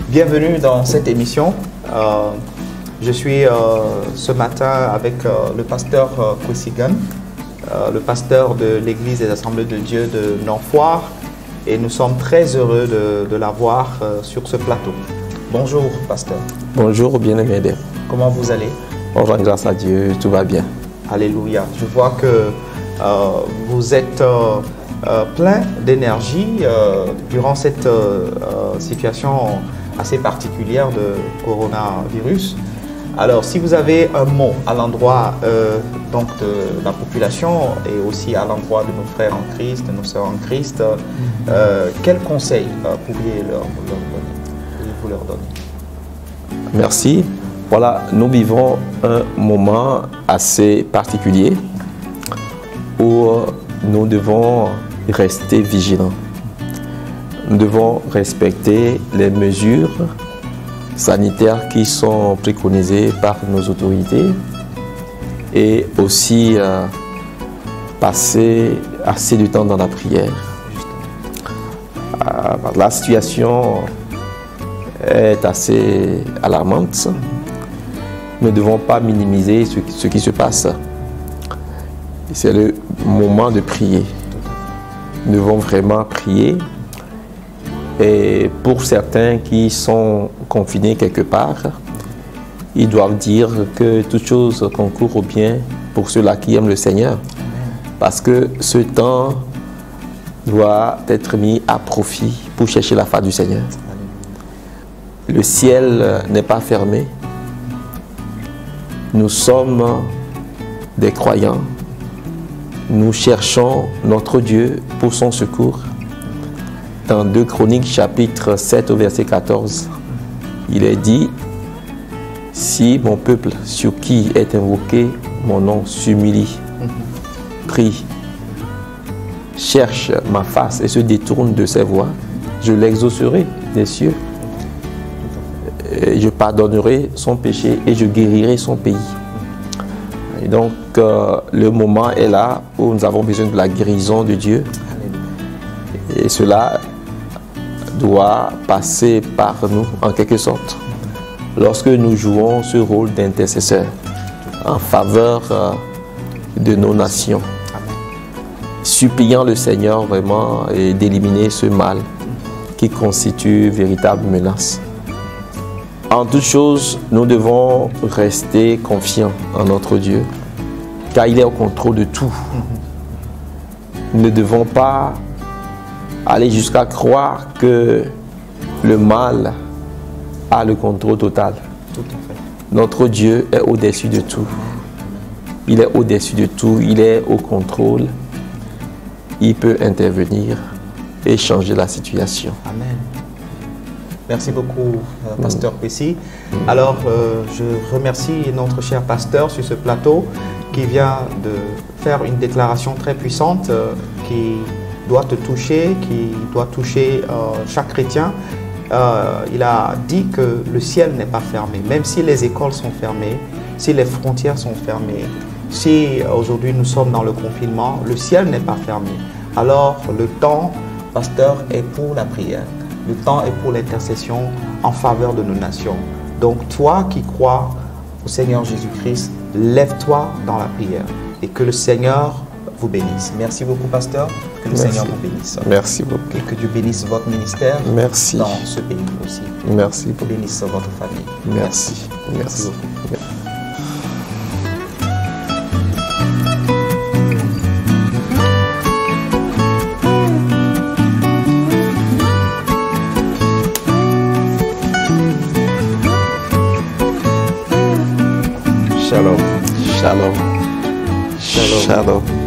Bienvenue dans cette émission. Je suis ce matin avec le pasteur Kwesi Gunn, le pasteur de l'Église des Assemblées de Dieu de Nord-Foire, et nous sommes très heureux de l'avoir sur ce plateau. Bonjour, pasteur. Bonjour, bien-aimé. Comment vous allez? On rend grâce à Dieu, tout va bien. Alléluia. Je vois que vous êtes plein d'énergie durant cette situation assez particulière de coronavirus. Alors, si vous avez un mot à l'endroit donc de la population et aussi à l'endroit de nos frères en Christ, de nos sœurs en Christ, quel conseil pourriez-vous leur donner? Merci. Voilà, nous vivons un moment assez particulier où nous devons rester vigilants. Nous devons respecter les mesures sanitaires qui sont préconisées par nos autorités et aussi passer assez de temps dans la prière. La situation est assez alarmante. Nous ne devons pas minimiser ce qui se passe. C'est le moment de prier. Nous devons vraiment prier. Et pour certains qui sont confinés quelque part, ils doivent dire que toute chose concourt au bien pour ceux-là qui aiment le Seigneur. Parce que ce temps doit être mis à profit pour chercher la face du Seigneur. Le ciel n'est pas fermé. Nous sommes des croyants. Nous cherchons notre Dieu pour son secours. Dans 2 Chroniques, chapitre 7, au verset 14, il est dit: si mon peuple sur qui est invoqué mon nom s'humilie, prie, cherche ma face et se détourne de ses voies, je l'exaucerai des cieux. Et je pardonnerai son péché et je guérirai son pays. Et donc, le moment est là où nous avons besoin de la guérison de Dieu. Et cela doit passer par nous, en quelque sorte, lorsque nous jouons ce rôle d'intercesseur en faveur de nos nations, suppliant le Seigneur vraiment et d'éliminer ce mal qui constitue une véritable menace. En toute chose, nous devons rester confiants en notre Dieu, car il est au contrôle de tout. Nous ne devons pas aller jusqu'à croire que le mal a le contrôle total. Tout à fait. Notre Dieu est au-dessus de tout. Il est au-dessus de tout, il est au contrôle. Il peut intervenir et changer la situation. Amen. Merci beaucoup, pasteur Kwesi. Alors, je remercie notre cher pasteur sur ce plateau qui vient de faire une déclaration très puissante qui doit te toucher, qui doit toucher chaque chrétien. Il a dit que le ciel n'est pas fermé, même si les écoles sont fermées, si les frontières sont fermées, si aujourd'hui nous sommes dans le confinement, le ciel n'est pas fermé. Alors le temps, pasteur, est pour la prière. Le temps est pour l'intercession en faveur de nos nations. Donc toi qui crois au Seigneur Jésus-Christ, lève-toi dans la prière et que le Seigneur vous bénisse. Merci beaucoup, pasteur. Que le Seigneur vous bénisse. Merci beaucoup. Et que Dieu bénisse votre ministère. Merci. Dans ce pays aussi. Merci beaucoup. Bénisse votre famille. Merci. Merci beaucoup. Shalom. Shalom. Shalom. Shalom.